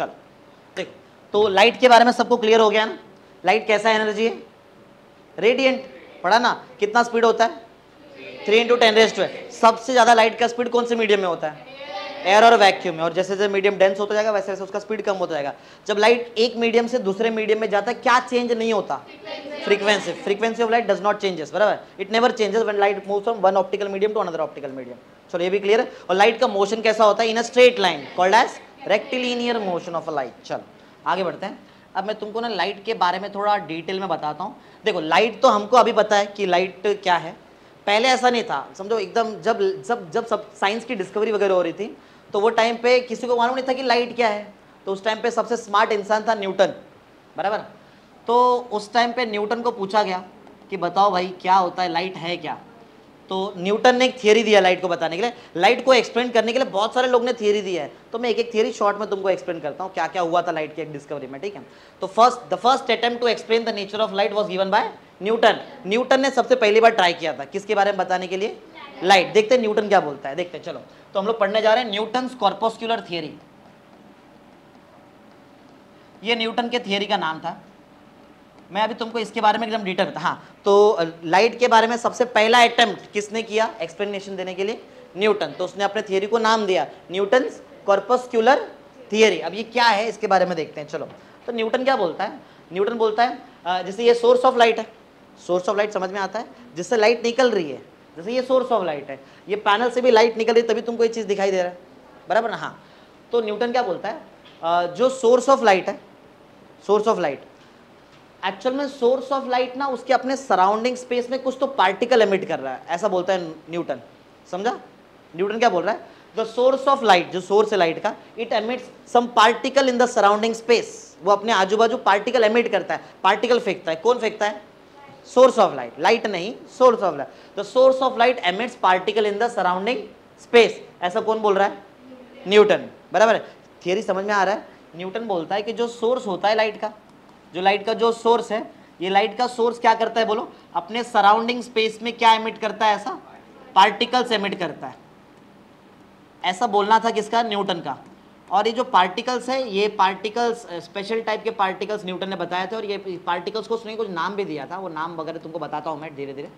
चलो देखो, तो लाइट के बारे में सबको क्लियर हो गया ना? लाइट कैसा एनर्जी है? रेडियंट। पढ़ा ना? कितना स्पीड होता है? 3 × 10⁻²। सबसे ज्यादा लाइट का स्पीड कौन से मीडियम में होता है? एयर और वैक्यूम में। और जैसे जैसे मीडियम डेंस होता जाएगा वैसे वैसे उसका स्पीड कम होता जाएगा। जब लाइट एक मीडियम से दूसरे मीडियम में जाता है क्या चेंज नहीं होता? Frequency. Frequency of light does not changes, बराबर? It never changes when light moves from one optical medium to another optical medium. चलो ये भी क्लियर है। और लाइट का मोशन कैसा होता है? In a straight line called as rectilinear motion of a light. चलो आगे बढ़ते हैं। अब मैं तुमको ना लाइट के बारे में थोड़ा डिटेल में बताता हूँ। देखो लाइट तो हमको अभी पता है कि लाइट क्या है, पहले ऐसा नहीं था, समझो एकदम। जब जब जब सब साइंस की डिस्कवरी वगैरह हो रही थी तो वो टाइम पे किसी को मालूम नहीं था कि लाइट क्या है। तो उस टाइम पे सबसे स्मार्ट इंसान था न्यूटन, बराबर? तो उस टाइम पे न्यूटन को पूछा गया कि बताओ भाई क्या होता है, लाइट है क्या? तो न्यूटन ने एक थियरी दिया लाइट को बताने के लिए। लाइट को एक्सप्लेन करने के लिए बहुत सारे लोग ने थियरी दिया है, तो मैं एक एक थियरी शॉर्ट में तुमको एक्सप्लेन करता हूँ क्या क्या हुआ था लाइट की एक डिस्कवरी में, ठीक है? तो the first attempt to explain the nature of light was given by Newton. Newton ने सबसे पहली बार ट्राई किया था किसके बारे में बताने के लिए? लाइट। देखते हैं न्यूटन क्या बोलता है, देखते हैं। चलो तो हम लोग पढ़ने जा रहे हैं न्यूटन्स कॉर्पस्कुलर थियरी। ये न्यूटन के थियरी का नाम था। मैं अभी तुमको इसके बारे में एकदम डिटेल, हाँ, तो लाइट के बारे में सबसे पहला अटेम्प्ट किसने किया एक्सप्लेनेशन देने के लिए? न्यूटन। तो उसने अपने थियरी को नाम दिया न्यूटन्स कॉर्पस्कुलर थियरी। अब ये क्या है इसके बारे में देखते हैं। चलो तो न्यूटन क्या बोलता है? न्यूटन बोलता है जैसे ये सोर्स ऑफ लाइट है, सोर्स ऑफ लाइट समझ में आता है, जिससे लाइट निकल रही है, जैसे ये सोर्स ऑफ लाइट है, ये पैनल से भी लाइट निकल रही है तभी तुमको ये चीज़ दिखाई दे रहा है, बराबर ना? हाँ। तो न्यूटन क्या बोलता है जो सोर्स ऑफ लाइट है, सोर्स ऑफ लाइट एक्चुअल में सोर्स ऑफ लाइट ना उसके अपने सराउंडिंग स्पेस में कुछ तो पार्टिकल एमिट कर रहा है, ऐसा बोलता है न्यूटन। समझा? न्यूटन क्या बोल रहा है? द सोर्स ऑफ लाइट, जो सोर्स है लाइट का, it emits some particle in the surrounding space. वो अपने आजू बाजू पार्टिकल एमिट करता है, पार्टिकल फेंकता है। कौन फेंकता है? सोर्स ऑफ लाइट, लाइट नहीं, source of light. The source of light emits particle in the surrounding space. ऐसा कौन बोल रहा है? न्यूटन, बराबर है? थियरी समझ में आ रहा है? न्यूटन बोलता है कि जो सोर्स होता है लाइट का, जो लाइट का जो सोर्स है, ये लाइट का सोर्स क्या करता है बोलो? अपने सराउंडिंग स्पेस में क्या एमिट करता है? ऐसा पार्टिकल्स एमिट करता है। ऐसा बोलना था किसका? न्यूटन का। और ये जो पार्टिकल्स है, ये पार्टिकल्स स्पेशल टाइप के पार्टिकल्स न्यूटन ने बताए थे। और ये पार्टिकल्स को उसने कुछ नाम भी दिया था, वो नाम वगैरह तुमको बताता हूँ मैं धीरे धीरे।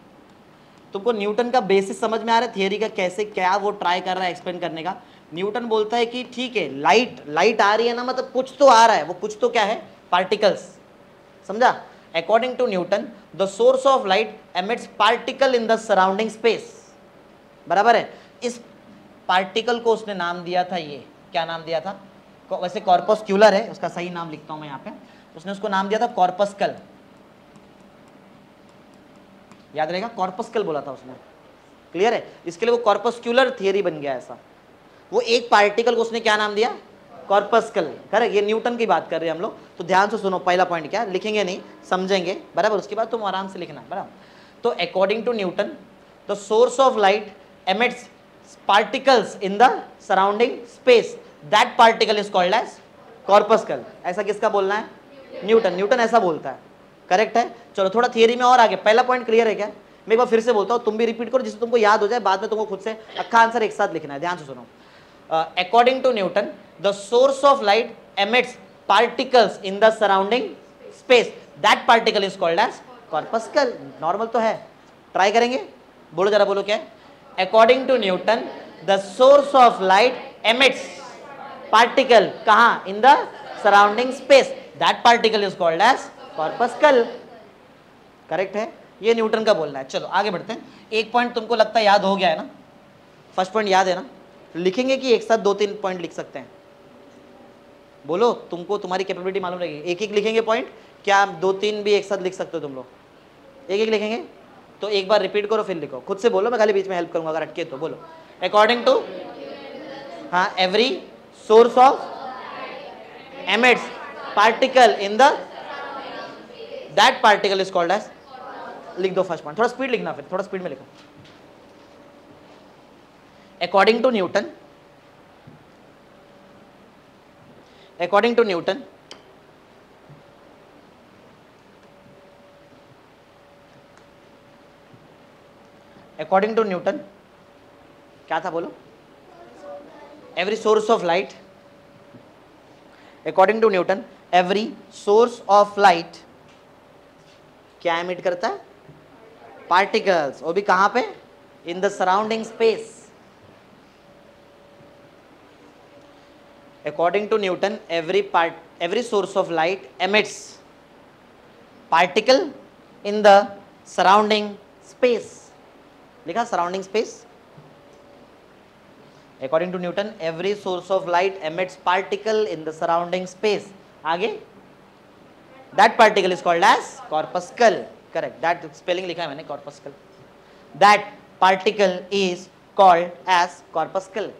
तुमको न्यूटन का बेसिस समझ में आ रहा है थियरी का, कैसे क्या वो ट्राई कर रहा है एक्सप्लेन करने का। न्यूटन बोलता है कि ठीक है, लाइट आ रही है ना, मतलब कुछ तो आ रहा है, वो कुछ तो क्या है? पार्टिकल्स। समझा? According to Newton the source of light emits particle in the surrounding space, बराबर है? इस पार्टिकल को उसने नाम दिया था, ये क्या नाम दिया था? वैसे कॉर्पस्क्यूलर है, उसका सही नाम लिखता हूं मैं यहाँ पे। उसने उसको नाम दिया था कॉर्पस्कल। याद रहेगा, कॉर्पस्कल बोला था उसने। क्लियर है? इसके लिए वो कॉर्पस्क्यूलर थियरी बन गया ऐसा। वो एक पार्टिकल को उसने क्या नाम दिया? कॉर्पस्कल। करेक्ट? ये न्यूटन की बात कर रहे हैं हम लोग, तो ध्यान से सुनो। पहला पॉइंट क्या, लिखेंगे नहीं, समझेंगे, बराबर? उसके बाद तुम आराम से लिखना, बराबर? तो according to Newton the source of light emits particles in the surrounding space, that particle is called as corpuscle. ऐसा किसका बोलना है? न्यूटन। न्यूटन ऐसा बोलता है, करेक्ट है? चलो थोड़ा थियरी में और आगे। पहला पॉइंट क्लियर है क्या? मैं एक बार फिर से बोलता हूँ, तुम भी रिपीट करो जिससे तुमको याद हो जाए, बाद में तुमको खुद से अक्का आंसर एक साथ लिखना है। ध्यान से सुनो। According to Newton the source of light emits particles in the surrounding space, that particle is called as corpuscle. Normal तो है, ट्राई करेंगे, बोलो जरा, बोलो क्या है? According to Newton the source of light emits particle, कहाँ? In the surrounding space, that particle is called as corpuscle. Correct है? ये न्यूटन का बोलना है। चलो आगे बढ़ते हैं। एक पॉइंट तुमको लगता है याद हो गया है ना? फर्स्ट पॉइंट याद है ना? लिखेंगे कि एक साथ 2-3 पॉइंट लिख सकते हैं? बोलो, तुमको तुम्हारी कैपेबिलिटी मालूम रहेगी। एक एक लिखेंगे पॉइंट, क्या 2-3 भी एक साथ लिख सकते हो तुम लोग? एक एक लिखेंगे? तो एक बार रिपीट करो फिर लिखो, खुद से बोलो, मैं खाली बीच में हेल्प करूंगा अगर अटके तो। बोलो अकॉर्डिंग टू, हाँ, every source of emits particle in the, that particle is called as, लिख दो फर्स्ट पॉइंट। थोड़ा स्पीड लिखना, फिर थोड़ा स्पीड में लिखो। According to Newton, according to Newton according to Newton क्या था बोलो? Every source of light according to Newton every source of light क्या एमिट करता है? पार्टिकल्स, वो भी कहां पे? In the surrounding space. According to Newton every source of light emits particle in the surrounding space। लिखा surrounding space। According to Newton every source of light emits particle in the surrounding space। आगे that particle is called as corpuscle। correct, that spelling लिखा है मैंने corpuscle। that particle is called as corpuscle।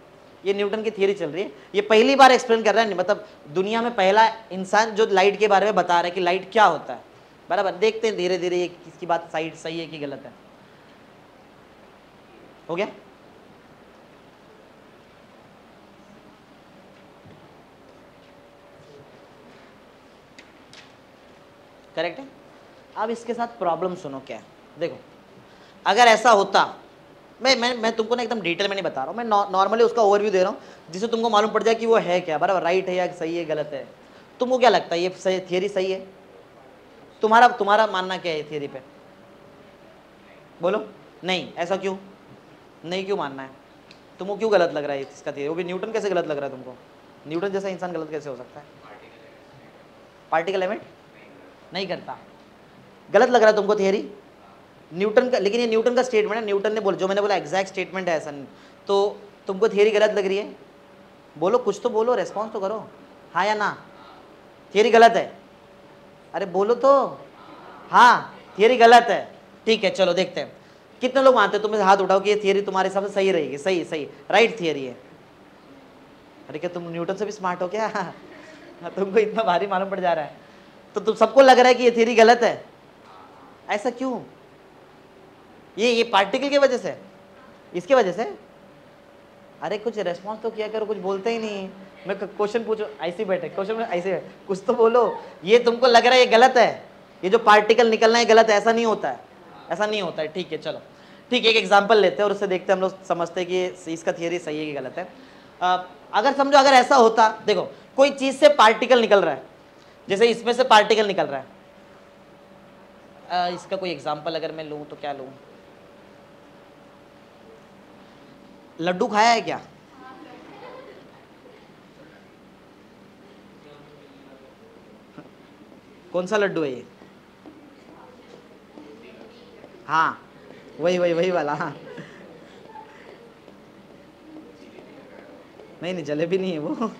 ये Newton की theory चल रही है, ये पहली बार एक्सप्लेन कर रहा है, मतलब दुनिया में पहला इंसान जो लाइट के बारे में बता रहा है कि लाइट क्या होता है। बराबर, देखते हैं धीरे धीरे किसकी बात सही है कि गलत है। हो गया? करेक्ट है। अब इसके साथ प्रॉब्लम सुनो क्या है। देखो, अगर ऐसा होता, मैं तुमको ना एकदम डिटेल में नहीं बता रहा हूँ, मैं नॉर्मली उसका ओवरव्यू दे रहा हूँ जिससे तुमको मालूम पड़ जाए कि वो है क्या, बराबर, राइट है या सही है गलत है। तुमको क्या लगता है ये सही थियरी सही है? तुम्हारा मानना क्या है थियरी पे? बोलो। नहीं, ऐसा क्यों? नहीं क्यों मानना है? तुमको क्यों गलत लग रहा है इसका थियरी? वो भी न्यूटन कैसे गलत लग रहा है तुमको? न्यूटन जैसा इंसान गलत कैसे हो सकता है? पार्टिकल एमिट नहीं करता, गलत लग रहा है तुमको थियरी न्यूटन का। लेकिन ये न्यूटन का स्टेटमेंट है, न्यूटन ने बोला, जो मैंने बोला एग्जैक्ट स्टेटमेंट है, ऐसा नहीं। तो तुमको थियरी गलत लग रही है? बोलो, कुछ तो बोलो, रेस्पॉन्स तो करो, हाँ या ना। थियरी गलत है? अरे बोलो तो, हाँ थियरी गलत है। ठीक है, चलो देखते हैं कितने लोग मानते हैं। तुम हाथ उठाओ कि ये थियरी तुम्हारे हिसाब से सही रहेगी। सही राइट थियरी है। अरे क्या तुम न्यूटन से भी स्मार्ट हो क्या? तुमको इतना भारी मालूम पड़ जा रहा है, तो तुम सबको लग रहा है कि ये थियरी गलत है। ऐसा क्यों? ये पार्टिकल की वजह से, इसकी वजह से? अरे कुछ रेस्पॉन्स तो किया करो, कुछ बोलते ही नहीं। मैं क्वेश्चन पूछो, ऐसे बैठे क्वेश्चन में ऐसे, कुछ तो बोलो। ये तुमको लग रहा है ये गलत है, ये जो पार्टिकल निकलना है गलत है, ऐसा नहीं होता है, ऐसा नहीं होता है। ठीक है, चलो ठीक है, एक एग्जांपल लेते हैं और उससे देखते हैं हम लोग समझते हैं कि इसका थियरी सही है कि गलत है। अगर समझो, अगर ऐसा होता, देखो कोई चीज से पार्टिकल निकल रहा है, जैसे इसमें से पार्टिकल निकल रहा है। इसका कोई एग्जांपल अगर मैं लूं तो क्या लूं? लड्डू खाया है क्या? कौन सा लड्डू है ये? हाँ वही वाला। हाँ नहीं जलेबी नहीं है वो,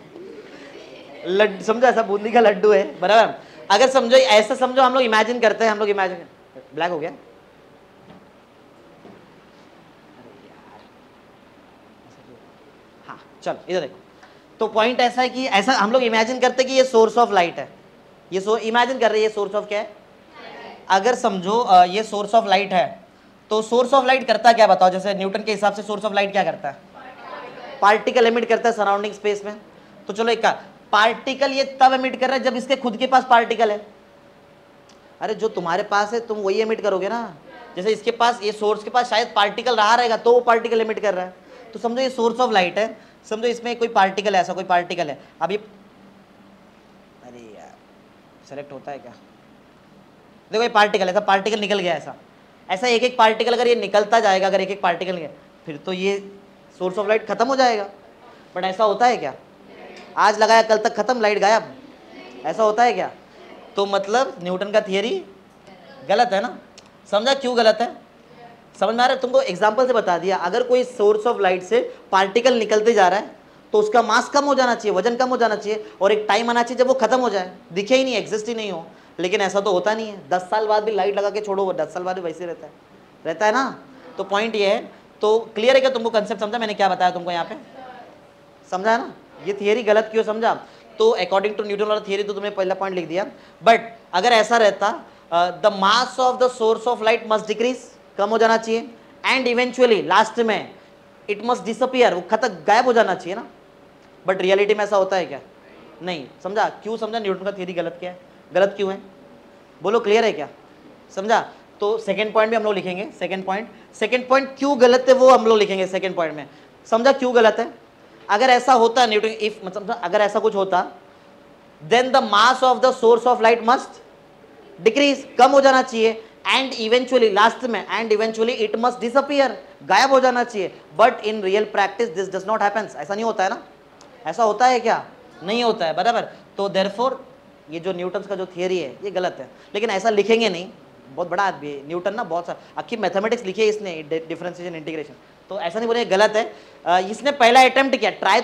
लड्डू समझो, ऐसा बूंदी का लड्डू है, बराबर। अगर समझो, ऐसा समझो, हम लोग इमेजिन करते हैं, हम लोग इमेजिन, ब्लैक हो गया। हाँ चलो इधर देखो, तो पॉइंट ऐसा है कि ऐसा हम लोग इमेजिन करते हैं कि ये सोर्स ऑफ लाइट है, ये इमेजिन कर रहे हैं ये सोर्स ऑफ क्या है। अगर समझो ये सोर्स ऑफ लाइट है, तो सोर्स ऑफ लाइट करता क्या बताओ? जैसे न्यूटन के हिसाब से सोर्स ऑफ लाइट क्या करता है? पार्टिकल एमिट करता है सराउंडिंग स्पेस में। तो चलो एक पार्टिकल ये तब एमिट कर रहा है जब इसके खुद के पास पार्टिकल है। अरे जो तुम्हारे पास है तुम वही एमिट करोगे ना। जैसे इसके पास, ये सोर्स के पास शायद पार्टिकल रहा रहेगा तो वो पार्टिकल एमिट कर रहा है। तो समझो ये सोर्स ऑफ लाइट है, समझो इसमें कोई पार्टिकल है, ऐसा कोई पार्टिकल है। अब ये, अरे यार सेलेक्ट होता है क्या? देखो ये पार्टिकल, ऐसा पार्टिकल निकल गया, ऐसा एक एक पार्टिकल अगर ये निकलता जाएगा, अगर एक एक पार्टिकल गया, फिर तो ये सोर्स ऑफ लाइट खत्म हो जाएगा। बट ऐसा होता है क्या? आज लगाया कल तक खत्म, लाइट गायब, ऐसा होता है क्या? तो मतलब न्यूटन का थियरी गलत है ना। समझा क्यों गलत है? समझ में आ रहा है? तुमको एग्जांपल से बता दिया। अगर कोई सोर्स ऑफ लाइट से पार्टिकल निकलते जा रहा है तो उसका मास कम हो जाना चाहिए, वजन कम हो जाना चाहिए, और एक टाइम आना चाहिए जब वो खत्म हो जाए, दिखे ही नहीं, एग्जिस्ट ही नहीं हो। लेकिन ऐसा तो होता नहीं है। 10 साल बाद भी लाइट लगा के छोड़ो, वो 10 साल बाद भी वैसे रहता है ना। तो पॉइंट ये है। तो क्लियर है क्या तुमको? कंसेप्ट समझा मैंने क्या बताया तुमको यहाँ पे? समझा है ना? ये थियरी गलत क्यों समझा? तो अकॉर्डिंग टू न्यूटन वाला थियरी तो तुमने पहला पॉइंट लिख दिया। बट अगर ऐसा रहता, the mass of the source of light must decrease, कम हो जाना चाहिए, एंड इवेंचुअली लास्ट में इट मस्ट डिसअपियर, वो खत्म गायब हो जाना चाहिए ना। बट रियलिटी में ऐसा होता है क्या? नहीं। समझा क्यों? समझा न्यूटन का थियरी गलत क्या है, गलत क्यों है? बोलो, क्लियर है क्या? समझा? तो सेकंड पॉइंट भी हम लोग लिखेंगे। सेकंड पॉइंट क्यों गलत है वो हम लोग लिखेंगे सेकंड पॉइंट में। समझा क्यों गलत है? अगर ऐसा होता न्यूटन, इफ मतलब अगर ऐसा कुछ होता, then the mass of the source of light must decrease, कम हो जाना चाहिए, एंड इवेंचुअली, लास्ट में, and eventually it must disappear, गायब हो जाना चाहिए, but in real practice this does not happens, ऐसा नहीं होता है ना, ऐसा होता है क्या, नहीं होता है, बराबर। तो देयरफॉर ये जो न्यूटन का जो थियरी है ये गलत है, लेकिन ऐसा लिखेंगे नहीं, बहुत बड़ा आदमी है न्यूटन ना, बहुत सारा आखिर मैथमेटिक्स लिखी है इसने, डिफरेंशिएशन इंटीग्रेशन, तो ऐसा नहीं बोले गलत है। इसने पहला अटेम्प्ट किया, ट्राई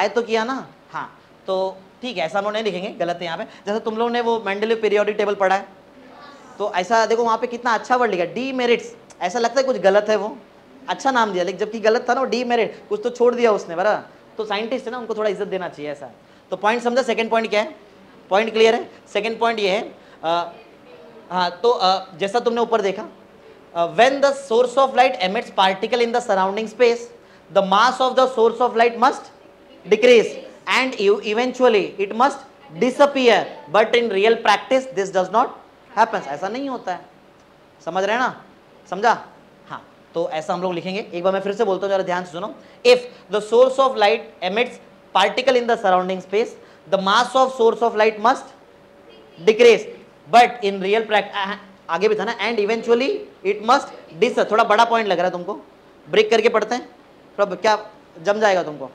तो किया ना, हाँ, तो ठीक है, ऐसा हम लोग नहीं लिखेंगे, गलत है यहाँ पे। जैसे तुम लोग ने वो मेंडलीव पीरियोडिक टेबल पढ़ा है, तो ऐसा देखो वहाँ पे कितना अच्छा वर्ड लिखा, डीमेरिट्स, ऐसा लगता है कुछ गलत है, वो अच्छा नाम दिया, लेकिन जबकि गलत था ना, डीमेरिट, कुछ तो छोड़ दिया उसने, बराबर। तो साइंटिस्ट है ना, उनको थोड़ा इज्जत देना चाहिए, ऐसा। तो पॉइंट समझा, सेकंड पॉइंट क्या है, पॉइंट क्लियर है। सेकंड पॉइंट ये है, हाँ, तो जैसा तुमने ऊपर देखा, when the source of light emits particle in the surrounding space, the mass of the source of light must decrease and eventually it must disappear, but in real practice this does not happens, ऐसा नहीं होता है, समझ रहे हैं ना, समझा, हाँ। तो ऐसा हम लोग लिखेंगे, एक बार मैं फिर से बोलता हूँ, जरा ध्यान से सुनो। If the source of light emits particle in the surrounding space, the mass of source of light must decrease, but in real practice, आगे भी था ना, and eventually it must dis, थोड़ा बड़ा पॉइंट लग रहा है तुमको, ब्रेक करके पढ़ते हैं, थोड़ा क्या जम जाएगा तुमको,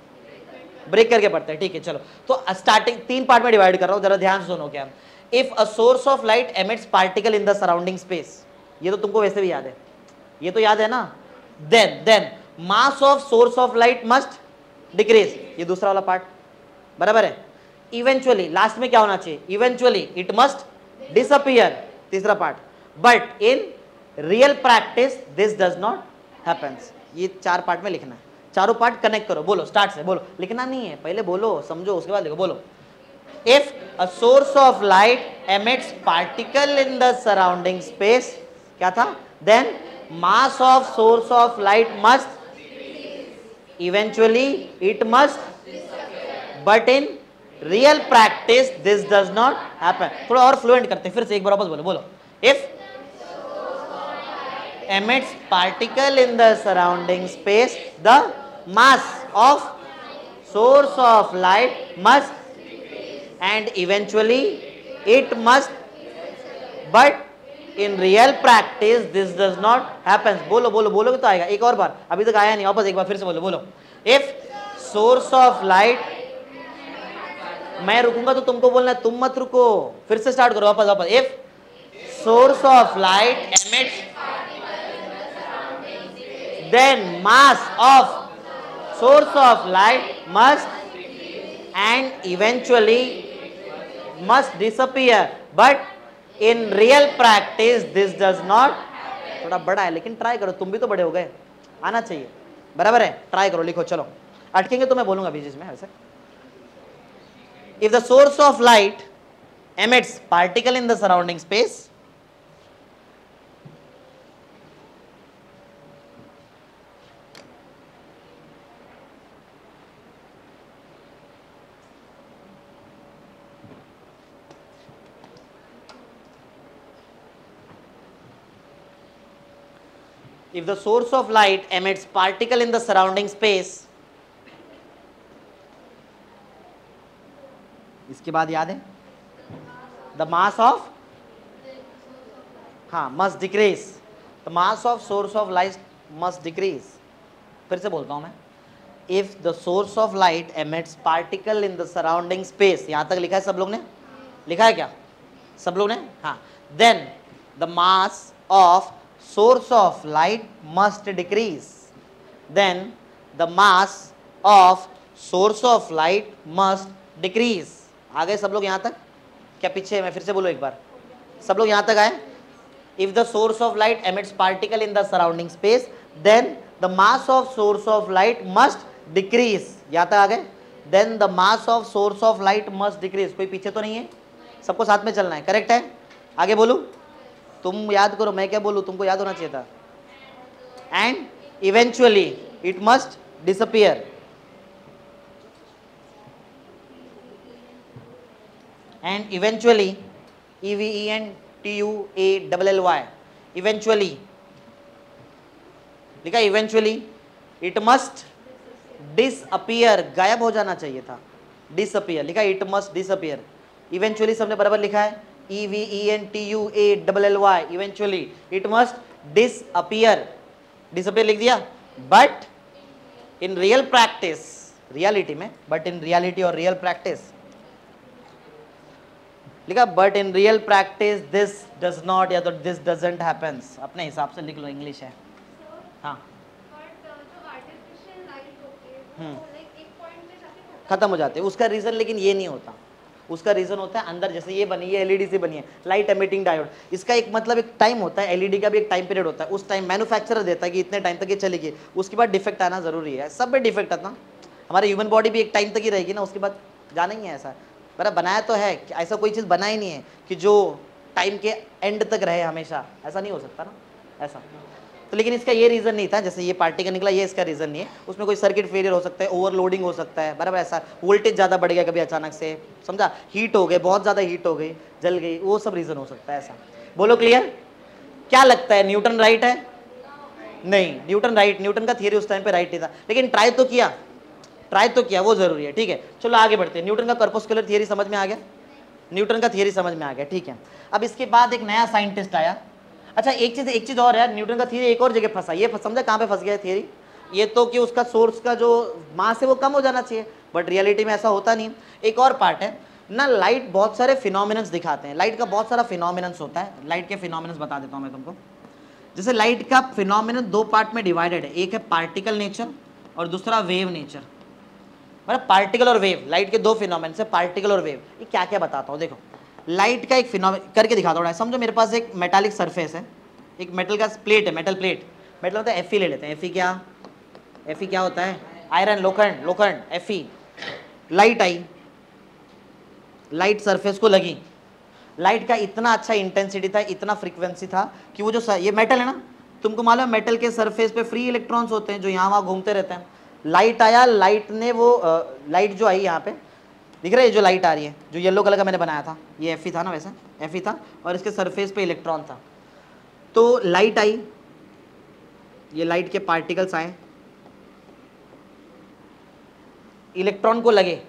ब्रेक करके पढ़ते हैं, ठीक है, चलो। तो स्टार्टिंग 3 पार्ट में डिवाइड कर रहा हूँ, जरा ध्यान से सुनो। क्या, if a source of light emits particle in the surrounding space, ये तो तुमको वैसे भी याद है, ये तो याद है ना, then mass of source of light must decrease, ये दूसरा वाला पार्ट, बराबर है। इवेंचुअली, लास्ट में क्या होना चाहिए, इवेंचुअली इट मस्ट डिसअपियर, तीसरा part, but in real practice this does not happens. ये 4 पार्ट में लिखना है, चारों पार्ट कनेक्ट करो, बोलो स्टार्ट से, बोलो, लिखना नहीं है, पहले बोलो, समझो, उसके बाद लिखो, बोलो। If a source of light emits particle in the surrounding space, क्या था, then mass of source of light must eventually it must, but in real practice this does not happen। थोड़ा और फ्लुएंट करते हैं, फिर से एक बार वापस बोलो, बोलो। If emits particle in the surrounding space, the mass of source of light must and eventually it must, but in real practice this does not happen। बोलो बोलो, बोलोगे तो आएगा, एक और बार, अभी तक आया नहीं, वापस एक बार फिर से बोलो, बोलो। If source of light, मैं रुकूंगा तो तुमको बोलना है, तुम मत रुको, फिर से स्टार्ट करो, वापस वापस। If source of light emits, then mass of source of light must and eventually must disappear, but in real practice this does not। थोड़ा बड़ा है लेकिन ट्राई करो, तुम भी तो बड़े हो गए, आना चाहिए, बराबर है, ट्राई करो, लिखो, चलो, अटकेंगे तो मैं बोलूंगा बीच में वैसे। If the source of light emits particle in the surrounding space, if the source of light emits particle in the surrounding space, इसके बाद याद है, the mass of, हाँ, must decrease, the mass of source of light must decrease। फिर से बोलता हूं मैं, if the source of light emits particle in the surrounding space, यहां तक लिखा है, सब लोग ने लिखा है क्या, सब लोग ने, हाँ, then the mass of source of light must decrease, then the mass of source of light must decrease। आ गए सब लोग यहाँ तक, क्या पीछे, मैं फिर से बोलो एक बार, सब लोग यहाँ तक आए। If the source of light emits particle in the surrounding space, then the mass of source of light must decrease। यहाँ तक आ गए, then the mass of source of light must decrease। कोई पीछे तो नहीं है, सबको साथ में चलना है, करेक्ट है, आगे बोलूं, तुम याद करो, मैं क्या बोलूं, तुमको याद होना चाहिए था। And eventually it must disappear, and eventually, EVENTUALLY, eventually लिखा, इवेंचुअली इट मस्ट डिसअपियर, गायब हो जाना चाहिए था, डिसअपियर लिखा, इट मस्ट डिसअपियर। इवेंचुअली सबने बराबर लिखा है, EVENTUALLY, eventually it must disappear, disappear लिख दिया। But in real practice, reality में, बट इन रियलिटी और रियल प्रैक्टिस लिखा, but in real practice this does not, या तो दिस डजंट हैपेंस, अपने हिसाब से लिख लो, इंग्लिश है। हाँ खत्म हो जाते हैं, उसका रीजन लेकिन ये नहीं होता, उसका रीजन होता है अंदर, जैसे ये बनी है एलईडी से बनी है, लाइट एमिटिंग डायोड, इसका एक मतलब एक टाइम होता है, एलईडी का भी एक टाइम पीरियड होता है, उस टाइम मैन्युफैक्चरर देता है कि इतने टाइम तक ये चलेगी, उसके बाद डिफेक्ट आना जरूरी है, सब में डिफेक्ट आता, हमारे ह्यूमन बॉडी भी एक टाइम तक ही रहेगी ना, उसके बाद जाना ही है ऐसा, बराबर बनाया तो है, ऐसा कोई चीज़ बना ही नहीं है कि जो टाइम के एंड तक रहे हमेशा, ऐसा नहीं हो सकता ना ऐसा। तो लेकिन इसका ये रीज़न नहीं था, जैसे ये पार्टी का निकला, ये इसका रीज़न नहीं है, उसमें कोई सर्किट फेलियर हो सकता है, ओवरलोडिंग हो सकता है, बराबर ऐसा, वोल्टेज ज़्यादा बढ़ गया कभी अचानक से, समझा, हीट हो गए, बहुत ज़्यादा हीट हो गई, जल गई, वो सब रीज़न हो सकता है ऐसा। बोलो क्लियर? क्या लगता है, न्यूटन राइट है? नहीं, न्यूटन राइट, न्यूटन का थियरी उस टाइम पे राइट नहीं था, लेकिन ट्राई तो किया, वो जरूरी है, ठीक है। चलो आगे बढ़ते हैं, न्यूटन का कर्पस्कुलर थियरी समझ में आ गया, न्यूटन का थियरी समझ में आ गया, ठीक है। अब इसके बाद एक नया साइंटिस्ट आया, अच्छा एक चीज़ और है, न्यूटन का थियरी एक और जगह फंसा, ये समझा कहाँ पे फंस गया थियरी, ये तो कि उसका सोर्स का जो मास है वो कम हो जाना चाहिए, बट रियलिटी में ऐसा होता नहीं। एक और पार्ट है ना, लाइट बहुत सारे फिनोमिनन्स दिखाते हैं, लाइट का बहुत सारा फिनोमिनन्स होता है, लाइट के फिनोमिनन्स बता देता हूँ मैं तुमको। जैसे लाइट का फिनोमिनन दो पार्ट में डिवाइडेड है, एक है पार्टिकल नेचर और दूसरा वेव नेचर, मतलब पार्टिकल और वेव, लाइट के दो फिनोमिनन है, पार्टिकल और वेव। ये क्या क्या बताता हूँ, देखो लाइट का एक फिनोमिनन करके दिखाता हूँ, समझो मेरे पास एक मेटालिक सरफेस है, एक मेटल का प्लेट है, मेटल प्लेट, मेटल होता है Fe ले लेते हैं, Fe क्या होता है, आयरन, लोखंड Fe। लाइट आई, लाइट सरफेस को लगी, लाइट का इतना अच्छा इंटेंसिटी था, इतना फ्रीक्वेंसी था कि वो जो ये मेटल है ना, तुमको मालूम है मेटल के सरफेस पे फ्री इलेक्ट्रॉन्स होते हैं जो यहाँ वहाँ घूमते रहते हैं। लाइट आया, लाइट ने वो लाइट जो आई यहाँ पे दिख रहा है, जो लाइट आ रही है, जो येलो कलर का मैंने बनाया था, ये Fe था ना, वैसे Fe था, और इसके सरफेस पे इलेक्ट्रॉन था। तो लाइट आई, ये लाइट के पार्टिकल्स आए, इलेक्ट्रॉन को लगे,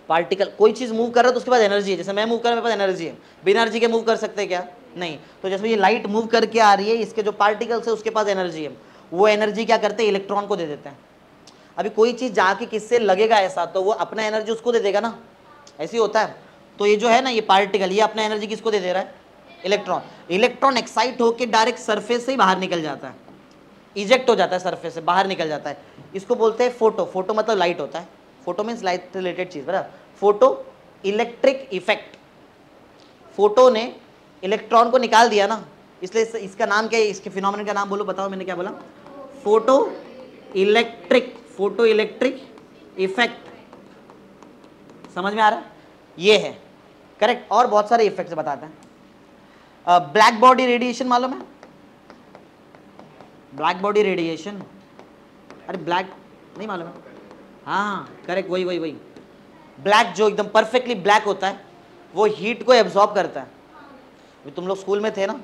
पार्टिकल, कोई चीज मूव कर रहा है तो उसके पास एनर्जी है, जैसे मैं मूव कर रहा हूं मेरे पास एनर्जी है, बिना एनर्जी के मूव कर सकते हैं क्या? नहीं। तो जैसे ये लाइट मूव करके आ रही है, इसके जो पार्टिकल्स है उसके पास एनर्जी है, वो एनर्जी क्या करते हैं, इलेक्ट्रॉन को दे देते हैं। अभी कोई चीज जाके किससे लगेगा ऐसा, तो वो अपना एनर्जी उसको दे देगा ना, ऐसे ही होता है। तो ये जो है ना, ये पार्टिकल, ये अपना एनर्जी किसको दे दे रहा है, इलेक्ट्रॉन। इलेक्ट्रॉन एक्साइट होकर डायरेक्ट सरफेस से ही बाहर निकल जाता है, इजेक्ट हो जाता है, सरफेस से बाहर निकल जाता है। इसको बोलते हैं फोटो, फोटो मतलब लाइट होता है, फोटो मीन्स लाइट रिलेटेड चीज, बराबर। फोटो इलेक्ट्रिक इफेक्ट, फोटो ने इलेक्ट्रॉन को निकाल दिया ना, इसलिए इसका नाम क्या है, इसके फिनोमेनन का नाम बोलो, बताओ मैंने क्या बोला, फोटो इलेक्ट्रिक इफेक्ट। समझ में आ रहा है, ये है करेक्ट। और बहुत सारे इफेक्ट्स बताते हैं। ब्लैक बॉडी रेडिएशन मालूम है, ब्लैक बॉडी रेडिएशन, अरे ब्लैक नहीं मालूम है, हाँ करेक्ट, वही ब्लैक जो एकदम परफेक्टली ब्लैक होता है, वो हीट को एब्जॉर्ब करता है। अभी तुम लोग स्कूल में थे ना,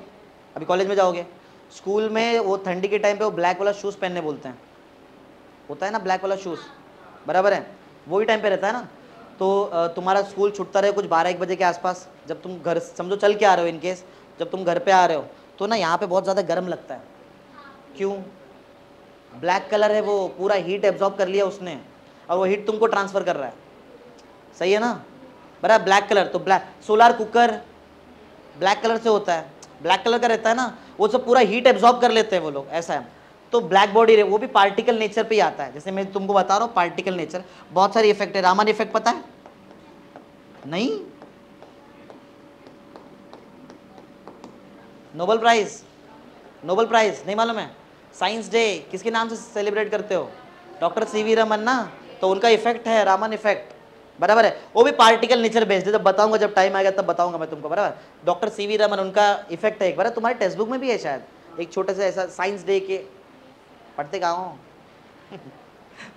अभी कॉलेज में जाओगे, स्कूल में वो ठंडी के टाइम पे वो ब्लैक वाला शूज़ पहनने बोलते हैं, होता है ना ब्लैक वाला शूज़, बराबर है, वही टाइम पे रहता है ना। तो तुम्हारा स्कूल छूटता रहे कुछ 12-1 बजे के आसपास, जब तुम घर समझो चल के आ रहे हो, इनकेस जब तुम घर पे आ रहे हो तो ना यहाँ पे बहुत ज़्यादा गर्म लगता है, क्यों? ब्लैक कलर है, वो पूरा हीट एब्जॉर्ब कर लिया उसने, और वो हीट तुमको ट्रांसफ़र कर रहा है, सही है ना, बराबर। ब्लैक कलर, तो black solar cooker black colour से होता है, ब्लैक कलर का रहता है ना, वो सब पूरा हीट एब्जॉर्ब कर लेते हैं वो लोग, ऐसा है। तो ब्लैक बॉडी वो भी पार्टिकल नेचर पे ही आता है, जैसे मैं तुमको बता रहा हूँ पार्टिकल नेचर। बहुत सारे इफेक्ट है, रामन इफेक्ट पता है? नहीं, नोबेल प्राइज नहीं मालूम है? साइंस डे किसके नाम से सेलिब्रेट करते हो? डॉक्टर सीवी रमन ना, तो उनका इफेक्ट है रामन इफेक्ट, बराबर है। वो भी पार्टिकल नेचर बेस्ड है, जब बताऊंगा, जब टाइम आएगा तब बताऊंगा मैं तुमको, बराबर। डॉक्टर सीवी रमन, उनका इफेक्ट है, एक बार तुम्हारे टेक्स्ट बुक में भी है शायद, एक छोटे से ऐसा साइंस डे के, पढ़ते कहाँ हो?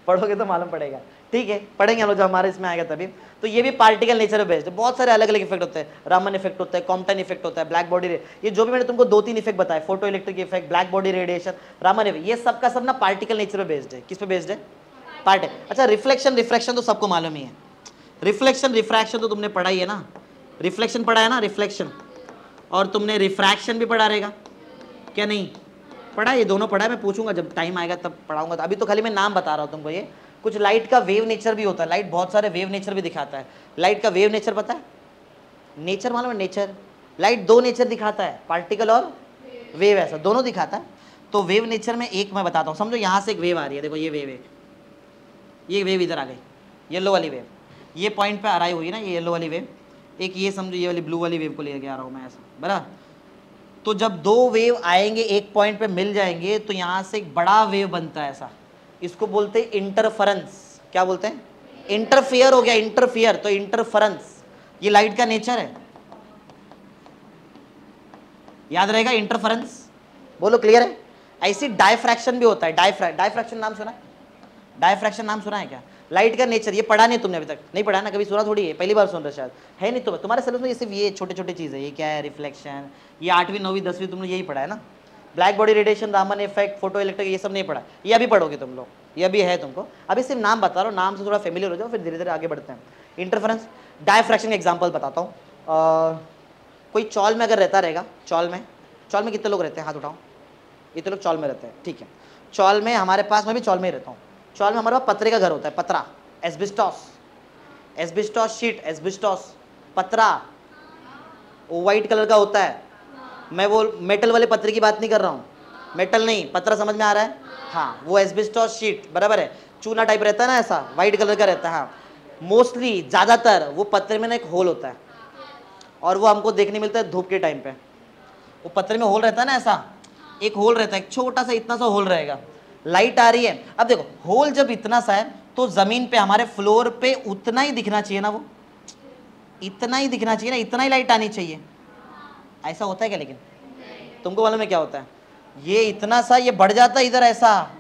पढ़ोगे तो मालूम पड़ेगा, ठीक है, पढ़ेंगे हम लोग जब हमारे इसमें आएगा तभी। तो ये भी पार्टिकल नेचर बेस्ड है, बहुत सारे अलग अलग इफेक्ट होते हैं, रामन इफेक्ट होता है, कॉम्पटन इफेक्ट होता है, ब्लैक बॉडी, ये जो भी मैंने तुमको 2-3 इफेक्ट बताए, photo electric effect, black body radiation, Raman effect, ये सब का सब ना पार्टिकल नेचर पे बेस्ड है। किस पे बेस्ड है? पार्ट है। अच्छा, रिफ्लेक्शन रिफ्रैक्शन तो सबको मालूम ही है। रिफ्लेक्शन रिफ्रैक्शन तो तुमने पढ़ा ही है ना, रिफ्लेक्शन पढ़ा है ना, रिफ्लेक्शन, और तुमने रिफ्रैक्शन भी पढ़ा रहेगा क्या, नहीं पढ़ा? ये दोनों पढ़ा है, मैं पूछूंगा जब टाइम आएगा तब पढ़ाऊंगा, तो अभी तो खाली मैं नाम बता रहा हूँ तुमको। ये कुछ लाइट का वेव नेचर भी होता है, लाइट बहुत सारे वेव नेचर भी दिखाता है। लाइट का वेव नेचर पता है? नेचर मालूम है? नेचर, लाइट दो नेचर दिखाता है, पार्टिकल और वेव, ऐसा दोनों दिखाता है। तो वेव नेचर में एक मैं बताता हूँ, समझो यहाँ से एक वेव आ रही है, देखो ये वेव है, ये वेव इधर आ गई, येलो वाली वेव, ये पॉइंट पे आ रही हुई है ना, ये येलो वाली वेव, एक ये समझो ये वाली ब्लू वाली वेव को लेके आ रहा हूँ मैं, ऐसा बराबर। तो जब दो वेव आएंगे एक पॉइंट पे मिल जाएंगे तो यहाँ से एक बड़ा वेव बनता है ऐसा, इसको बोलते हैं इंटरफेरेंस। क्या बोलते हैं? इंटरफियर हो गया, इंटरफियर, तो इंटरफेरेंस ये लाइट का नेचर है, याद रहेगा इंटरफेरेंस, बोलो क्लियर है? ऐसी डायफ्रैक्शन भी होता है, डायफ्रैक्शन नाम सुना है? डायफ्रैक्शन नाम सुना है क्या? लाइट का नेचर, ये पढ़ा नहीं तुमने अभी तक? नहीं पढ़ा ना, कभी सुना थोड़ी है, पहली बार सुन रहे शायद, है नहीं? तुम्हारे सिलेबस में ये सिर्फ ये छोटे छोटे चीज़ है, ये क्या है रिफ्लेक्शन, ये 8वीं 9वीं 10वीं तुमने यही पढ़ा है ना। Black body radiation, Raman effect, photo electric, ये सब नहीं पढ़ा, ये अभी पढ़ोगे तुम लोग, ये अभी है तुमको। अभी सिर्फ नाम बता रहा हूँ, नाम से थोड़ा फेमिलियर हो जाओ, फिर धीरे धीरे आगे बढ़ते हैं। इंटरफेरेंस, डायफ्रैक्शन का एग्जाम्पल बताता हूँ। कोई चौल में अगर रहता रहेगा, चौल में कितने लोग रहते हैं? हाथ उठाओ। इतने लोग चौल में रहते हैं, ठीक है। चौल में हमारे पास, मैं भी चौल में ही रहता हूँ, चौल में हमारे पास पतरे का घर होता है, पतरा, एस्बेस्टॉस, एस्बेस्टॉस शीट, एस्बेस्टॉस पतरा, वो वाइट कलर का होता है। मैं वो मेटल वाले पतरे की बात नहीं कर रहा हूँ, मेटल नहीं, पतरा समझ में आ रहा है? हाँ, वो एस्बेस्टॉस शीट बराबर है, चूना टाइप रहता है ना, ऐसा वाइट कलर का रहता है। हाँ, मोस्टली ज़्यादातर वो पतरे में ना एक होल होता है, और वो हमको देखने मिलता है धूप के टाइम पे। वो पतरे में होल रहता है ना, ऐसा एक होल रहता है, एक छोटा सा इतना सा होल रहेगा, लाइट आ रही है। अब देखो होल जब इतना सा है तो जमीन पे हमारे फ्लोर पे उतना ही दिखना चाहिए ना, वो इतना ही दिखना चाहिए ना, इतना ही लाइट आनी चाहिए। ऐसा होता है क्या? लेकिन तुमको मालूम है क्या होता है? ये इतना सा ये बढ़ जाता है इधर, ऐसा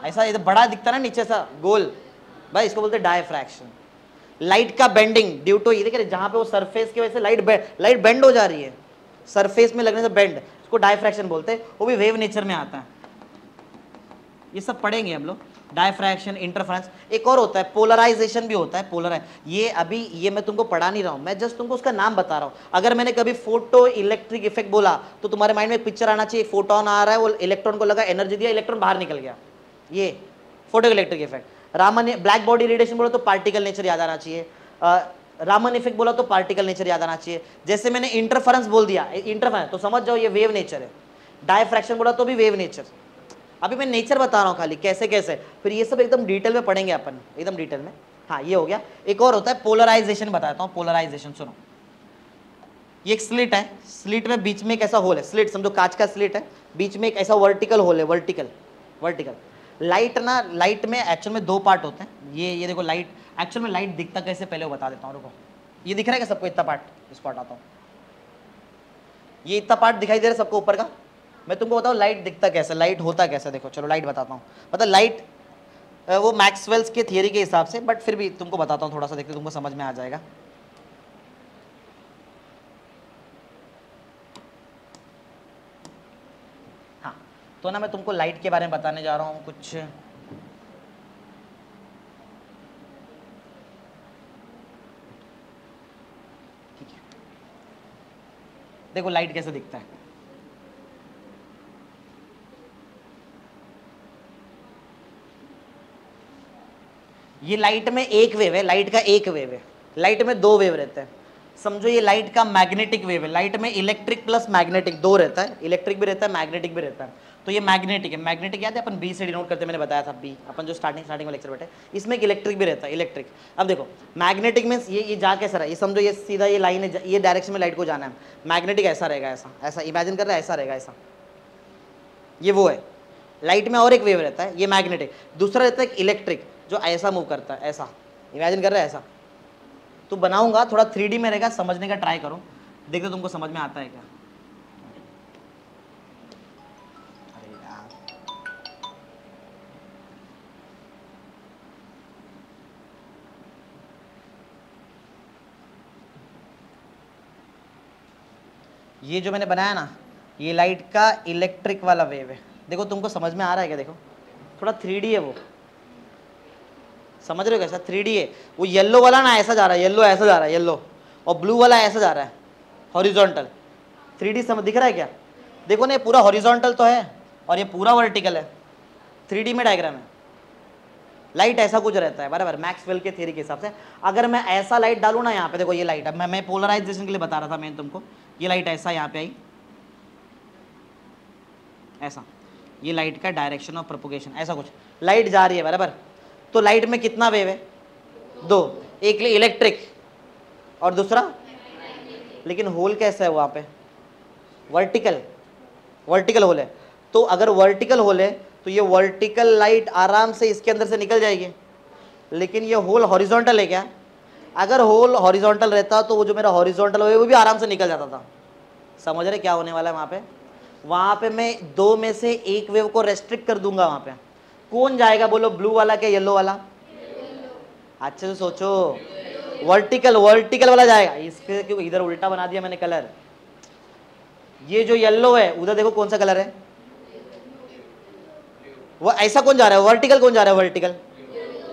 ऐसा इधर बड़ा दिखता है ना नीचे सा गोल, भाई इसको बोलते हैं डायफ्रैक्शन। लाइट का बेंडिंग ड्यू टू, ये देखिए जहाँ पे वो सरफेस की वजह से लाइट बेंड हो जा रही है, सरफेस में लगने से बेंड, इसको डायफ्रैक्शन बोलते हैं, वो भी वेव नेचर में आता है। ये सब पढ़ेंगे हम लोग, डायफ्रैक्शन, इंटरफेरेंस। एक और होता है पोलराइजेशन भी होता है, ये अभी ये मैं तुमको पढ़ा नहीं रहा हूँ, मैं जस्ट तुमको उसका नाम बता रहा हूँ। अगर मैंने कभी फोटो इलेक्ट्रिक इफेक्ट बोला तो तुम्हारे माइंड में एक पिक्चर आना चाहिए, फोटोन आ रहा है, वो इलेक्ट्रॉन को लगा, एनर्जी दिया, इलेक्ट्रॉन बाहर निकल गया, ये photo electric effect. Raman black body radiation बोला तो पार्टिकल नेचर याद आना चाहिए, रामन इफेक्ट बोला तो पार्टिकल नेचर याद आना चाहिए। जैसे मैंने इंटरफेरेंस बोल दिया, इंटरफेरेंस तो समझ जाओ ये वेव नेचर है। डायफ्रैक्शन बोला तो भी वेव नेचर। अभी मैं नेचर बता रहा हूँ खाली, कैसे कैसे, फिर ये सब एकदम डिटेल में पढ़ेंगे अपन, एकदम डिटेल में। हाँ, ये हो गया। एक और होता है पोलराइजेशन, बताता हूँ पोलराइजेशन, सुनो। ये एक स्लिट है, स्लिट में बीच में एक ऐसा होल है, स्लिट समझो कांच का स्लिट है, बीच में एक ऐसा वर्टिकल होल है, वर्टिकल। लाइट ना, लाइट में एक्चुअल में दो पार्ट होते हैं। ये देखो लाइट, एक्चुअल में लाइट दिखता कैसे पहले वो बता देता हूँ, रुको। ये दिख रहा है क्या सबको? इतना पार्ट, इसको हटाता हूँ, ये इतना पार्ट दिखाई दे रहा है सबको ऊपर का? मैं तुमको बताऊँ लाइट दिखता कैसे, लाइट होता कैसे, देखो चलो लाइट बताता हूँ। मतलब लाइट वो मैक्सवेल्स के थियरी के हिसाब से, बट फिर भी तुमको बताता हूँ थोड़ा सा, देखते तुमको समझ में आ जाएगा। हाँ, तो ना मैं तुमको लाइट के बारे में बताने जा रहा हूँ कुछ। ठीक है, देखो लाइट कैसे दिखता है। ये लाइट में एक वेव है, लाइट का एक वेव है, लाइट में दो वेव रहते हैं। समझो ये लाइट का मैग्नेटिक वेव है, लाइट में इलेक्ट्रिक प्लस मैग्नेटिक दो रहता है, इलेक्ट्रिक भी रहता है, मैग्नेटिक भी रहता है। तो ये मैग्नेटिक है, मैग्नेटिक याद है अपन बी से डिनोट करते, मैंने बताया था बी, अपन जो स्टार्टिंग में लेक्चर बैठे, इसमें एक इलेक्ट्रिक भी रहता है, इलेक्ट्रिक। अब देखो मैग्नेटिक मीन्स ये जा कैसा रहा है, ये समझो ये सीधा ये लाइन है, ये डायरेक्शन में लाइट को जाना है। मैग्नेटिक ऐसा रहेगा, ऐसा ऐसा इमेजिन कर रहा है, ऐसा रहेगा, ऐसा, ये वो है। लाइट में और एक वेव रहता है, ये मैग्नेटिक। दूसरा रहता है इलेक्ट्रिक, जो ऐसा मूव करता है, ऐसा इमेजिन कर रहा है, ऐसा। तो बनाऊंगा थोड़ा 3D में रहेगा, समझने का ट्राई करो, देखो तुमको समझ में आता है क्या। अरे यार, ये जो मैंने बनाया ना, ये लाइट का इलेक्ट्रिक वाला वेव है। देखो तुमको समझ में आ रहा है क्या? देखो थोड़ा 3D है वो, समझ रहे हो कैसा 3D है, वो येलो वाला ना ऐसा जा रहा है, येलो ऐसा जा रहा है येलो, और ब्लू वाला ऐसा जा रहा है हॉरिजॉन्टल। 3D समझ दिख रहा है क्या? देखो ना ये पूरा हॉरिजॉन्टल तो है और ये पूरा वर्टिकल है, 3D में डायग्राम है। लाइट ऐसा कुछ रहता है बराबर, मैक्सवेल के थ्योरी के हिसाब से। अगर मैं ऐसा लाइट डालूँ ना यहाँ पे, देखो ये लाइट, अब मैं पोलराइजेशन के लिए बता रहा था मैं तुमको, ये लाइट ऐसा यहाँ पे आई ऐसा, ये लाइट का डायरेक्शन ऑफ प्रोपोगेशन ऐसा कुछ, लाइट जा रही है बराबर। तो लाइट में कितना वेव है? दो, एक इलेक्ट्रिक और दूसरा, लेकिन होल कैसा है वहाँ पे? वर्टिकल, वर्टिकल होल है। तो अगर वर्टिकल होल है तो ये वर्टिकल लाइट आराम से इसके अंदर से निकल जाएगी, लेकिन ये होल हॉरिजॉन्टल है क्या? अगर होल हॉरिजॉन्टल रहता तो वो जो मेरा हॉरिजॉन्टल वेव वो भी आराम से निकल जाता था। समझ रहे क्या होने वाला है वहाँ पे? वहाँ पे मैं दो में से एक वेव को रेस्ट्रिक्ट कर दूंगा। वहाँ पे कौन जाएगा बोलो, ब्लू वाला क्या येलो वाला? अच्छे से सोचो, वर्टिकल, वर्टिकल वाला जाएगा। इसके क्यों इधर उल्टा बना दिया मैंने कलर, ये जो येलो है उधर देखो कौन सा कलर है, वो ऐसा कौन जा रहा है? वर्टिकल कौन जा रहा है? वर्टिकल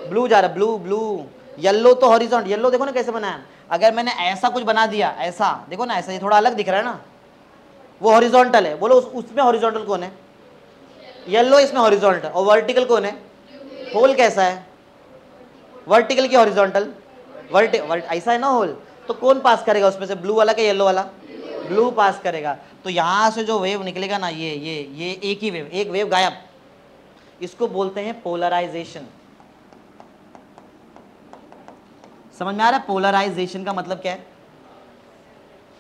ब्लू जा रहा है, ब्लू ब्लू। येलो तो हॉरिजॉन्टल, येलो देखो ना कैसे बनाया। अगर मैंने ऐसा कुछ बना दिया, ऐसा देखो ना, ऐसा ये थोड़ा अलग दिख रहा है ना, वो हॉरिजॉन्टल है। बोलो उसमें हॉरिजॉन्टल कौन है? येलो, इसमें हॉरिजॉन्टल। और वर्टिकल कौन है? होल कैसा है? वर्टिकल की हॉरिजॉन्टल, ऐसा है ना होल। तो कौन पास करेगा उसमें से, ब्लू वाला क्या येलो वाला? ब्लू पास करेगा। तो यहां से जो वेव निकलेगा ना, ये एक ही वेव, एक वेव गायब, इसको बोलते हैं पोलराइजेशन। समझ में आ रहा है पोलराइजेशन का मतलब क्या है?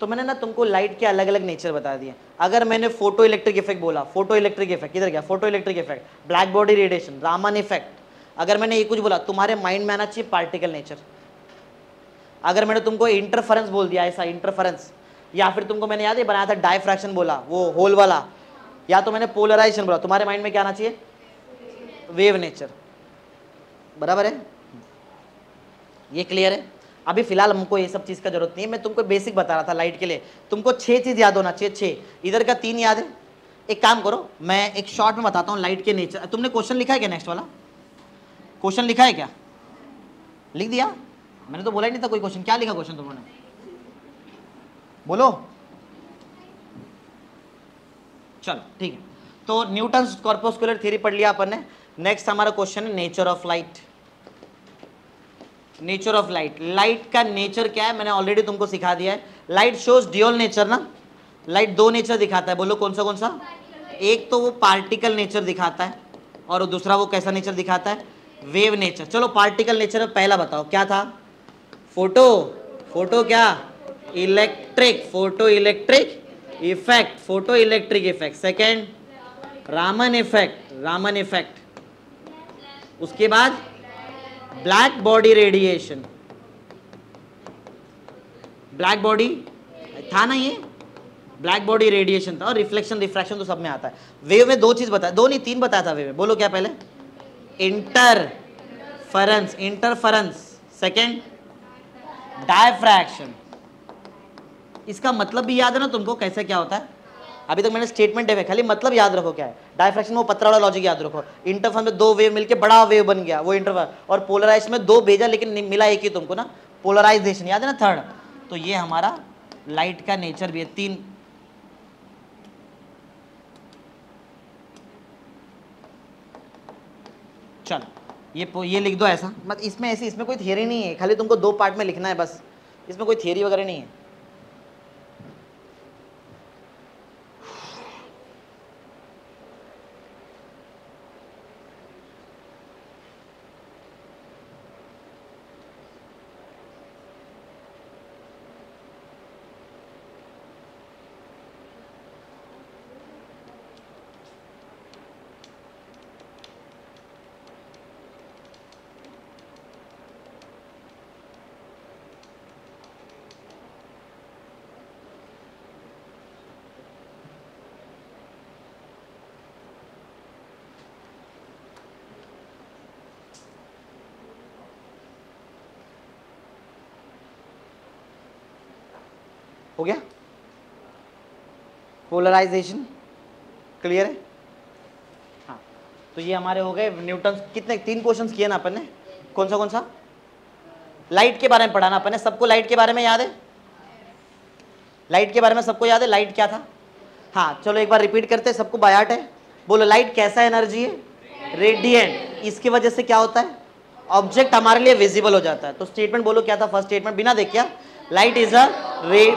तो मैंने ना तुमको लाइट के अलग अलग नेचर बता दिए। अगर मैंने फोटो इलेक्ट्रिक इफेक्ट बोला, फोटो इलेक्ट्रिक इफेक्ट किधर गया? Photo electric effect, black body radiation, Raman effect. अगर मैंने ये कुछ बोला, तुम्हारे माइंड में आना चाहिए पार्टिकल नेचर। अगर मैंने तुमको इंटरफेरेंस बोल दिया, ऐसा इंटरफेरेंस, या फिर तुमको मैंने याद है बनाया था डायफ्रैक्शन बोला, वो होल वाला, या तो मैंने पोलराइजेशन बोला, तुम्हारे माइंड में क्या आना चाहिए? Wave nature. बराबर है? ये क्लियर है? अभी फिलहाल हमको ये सब चीज का जरूरत नहीं है, मैं तुमको बेसिक बता रहा था लाइट के लिए। तुमको 6 चीज याद होना चाहिए, 6। इधर का 3 याद है। एक काम करो, मैं एक शॉर्ट में बताता हूँ लाइट के नेचर। तुमने क्वेश्चन लिखा है क्या? नेक्स्ट वाला क्वेश्चन लिखा है क्या? लिख दिया? मैंने तो बोला ही नहीं था कोई क्वेश्चन। क्या लिखा क्वेश्चन तुमने? बोलो। चलो ठीक है। तो न्यूटन्स कॉर्पस्कुलर थ्योरी पढ़ लिया अपन ने। नेक्स्ट हमारा क्वेश्चन है nature of light. Nature of light, light का नेचर क्या है मैंने ऑलरेडी तुमको सिखा दिया है। लाइट शोज ड्यूअल नेचर ना, लाइट दो नेचर दिखाता है। बोलो कौन सा कौन सा? एक तो वो पार्टिकल नेचर दिखाता है और दूसरा वो कैसा नेचर दिखाता है? Wave nature. चलो पार्टिकल नेचर में पहला बताओ क्या था? फोटो, फोटो क्या? Electric, photo electric effect, photo electric effect. Second Raman effect, Raman effect. उसके बाद black body radiation, black body था ना, ये ब्लैक बॉडी रेडिएशन था। और रिफ्लेक्शन रिफ्रैक्शन तो सब में आता है। वेव में 2 चीज बताया, 2 नहीं 3 बताया था वेव में। बोलो क्या? पहले इंटरफेरेंस, इंटरफेरेंस। Second diffraction. इसका मतलब भी याद है ना तुमको कैसे क्या होता है? अभी तक मैंने स्टेटमेंट है, खाली मतलब याद रखो क्या है। डायफ्रैक्शन वो पतला वाला लॉजिक याद रखो। इंटरफेरेंस में 2 वेव मिलके बड़ा वेव बन गया, वो इंटरफेरेंस। और पोलराइजेशन में 2 भेजा लेकिन मिला एक ही तुमको ना, पोलराइजेशन। याद है ना थर्ड? तो ये हमारा लाइट का नेचर भी है। 3 चलो ये लिख दो ऐसा मत, इसमें ऐसी, इसमें कोई थियरी नहीं है, खाली तुमको 2 पार्ट में लिखना है बस। इसमें कोई थियरी वगैरह नहीं है। हो गया? पोलराइजेशन क्लियर है? हाँ, तो ये हमारे हो गए न्यूटन। कितने 3 क्वेश्चंस किए ना अपन ने। कौन सा लाइट के बारे में पढ़ा ना अपन ने, सबको लाइट के बारे में याद है? लाइट के बारे में सबको याद है? लाइट क्या था? हाँ चलो एक बार रिपीट करते हैं, सबको बायाट है, बोलो लाइट कैसा एनर्जी है? रेडिएंट। इसकी वजह से क्या होता है? ऑब्जेक्ट हमारे लिए विजिबल हो जाता है। तो स्टेटमेंट बोलो क्या था? फर्स्ट स्टेटमेंट बिना देख, light is a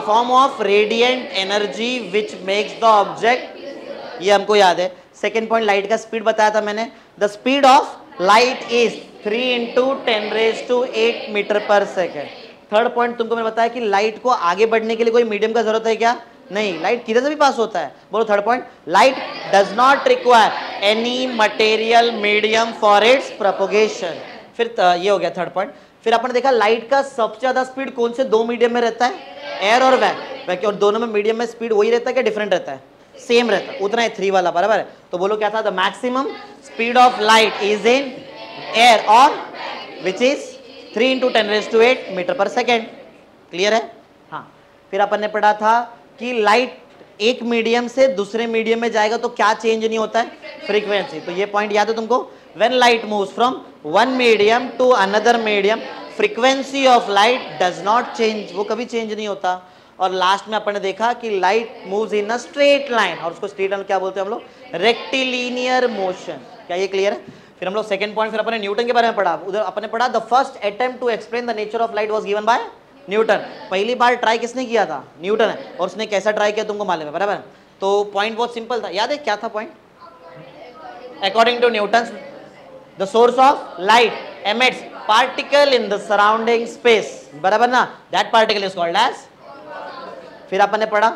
form of radiant energy which makes the object, ये हमको याद है। सेकेंड पॉइंट लाइट का स्पीड बताया था मैंने, the speed of light is 3 × 10⁸ metre पर सेकेंड। थर्ड पॉइंट तुमको मैंने बताया कि लाइट को आगे बढ़ने के लिए कोई मीडियम का जरूरत है क्या? नहीं, लाइट किधर से भी पास होता है। बोलो third point, light does not require any material medium for its propagation. फिर ये हो गया थर्ड पॉइंट। फिर अपन ने देखा लाइट का सबसे ज्यादा स्पीड कौन से दो मीडियम में रहता है? एयर और वैक्यूम। और दोनों में मीडियम में स्पीड वही रहता है क्या डिफरेंट रहता है? सेम रहता है, उतना है 3 वाला, बराबर है। तो बोलो क्या था? The maximum speed of light is in air और विच इज 3 × 10⁸ मीटर पर सेकेंड। क्लियर है? हाँ। फिर अपन ने पढ़ा था कि लाइट एक मीडियम से दूसरे मीडियम में जाएगा तो क्या चेंज नहीं होता है? फ्रीक्वेंसी। तो ये पॉइंट याद है तुमको? When light moves from one medium to another medium, frequency of light does not change, वो कभी चेंज नहीं होता। और लास्ट में अपन ने देखा कि light moves in a straight line, और उसको स्ट्रेट लाइन क्या बोलते हैं हम लोग? Rectilinear motion. क्या ये क्लियर है? फिर हम लोग सेकंड पॉइंट, फिर अपन ने न्यूटन के बारे में पढ़ा। उधर अपन ने पढ़ा the first attempt to explain the nature of light was given by Newton. पहली बार ट्राई किसने किया था? न्यूटन है। और उसने कैसा ट्राई किया तुमको मालूम है, बराबर? तो पॉइंट बहुत सिंपल था, याद है क्या था point? According to Newton the source of light emits particle in the surrounding space, बराबर ना? That particle is called as. फिर अपन ने पढ़ा,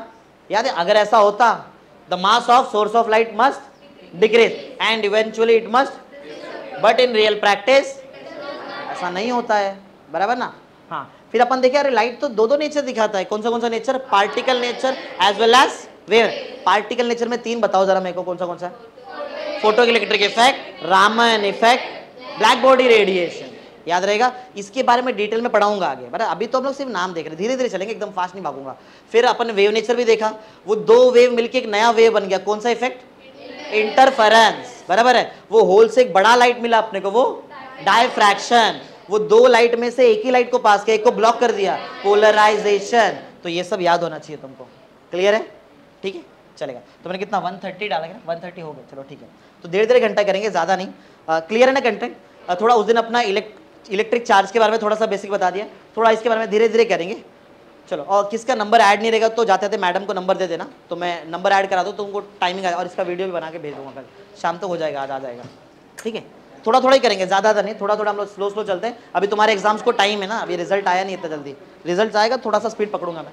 याद है, अगर ऐसा होता the mass of source of light must decrease and eventually it must, but in real practice ऐसा नहीं होता है, बराबर ना? हाँ। फिर अपन देखे अरे लाइट तो दो नेचर दिखाता है, कौन सा nature? Particle nature as well as wave. Particle nature में 3 बताओ जरा मेरे को, कौन सा? Photo electric effect, Raman effect, black body radiation. याद रहेगा? इसके बारे में डिटेल में पढ़ाऊंगा आगे, बराबर? अभी तो हम लोग सिर्फ नाम देख रहे हैं, धीरे धीरे चलेंगे, एकदम फास्ट नहीं भागूंगा। फिर अपन वेव नेचर भी देखा, वो 2 वेव मिलके एक नया वेव बन गया, कौन सा इफेक्ट? इंटरफेरेंस, बराबर है? वो होल से एक बड़ा लाइट मिला अपने को, वो डायफ्रैक्शन। वो 2 लाइट में से एक ही लाइट को पास किया, एक को ब्लॉक कर दिया, पोलराइजेशन। तो ये सब याद होना चाहिए तुमको। क्लियर है? ठीक है, चलेगा। तो मैंने कितना 130 डाला क्या? 130 हो गया, चलो ठीक है। तो 1.5 घंटा करेंगे, ज़्यादा नहीं। क्लियर है ना कंटेंट? थोड़ा उस दिन अपना इलेक्ट्रिक चार्ज के बारे में थोड़ा सा बेसिक बता दिया, थोड़ा इसके बारे में धीरे धीरे करेंगे। चलो, और किसका नंबर ऐड नहीं रहेगा तो जाते थे मैडम को नंबर दे देना, तो मैं नंबर ऐड करा दूँ तो तुमको टाइमिंग आएगा, और इसका वीडियो भी बना के भेज दूँगा, कल शाम तक हो जाएगा, आज आ जाएगा। ठीक है, थोड़ा थोड़ा ही करेंगे, ज़्यादा नहीं, थोड़ा थोड़ा हम लोग स्लो चलते हैं। अभी तुम्हारे एग्जाम्स को टाइम है ना, अभी रिजल्ट आया नहीं इतना जल्दी, रिजल्ट आएगा थोड़ा सा स्पीड पकड़ूंगा मैं।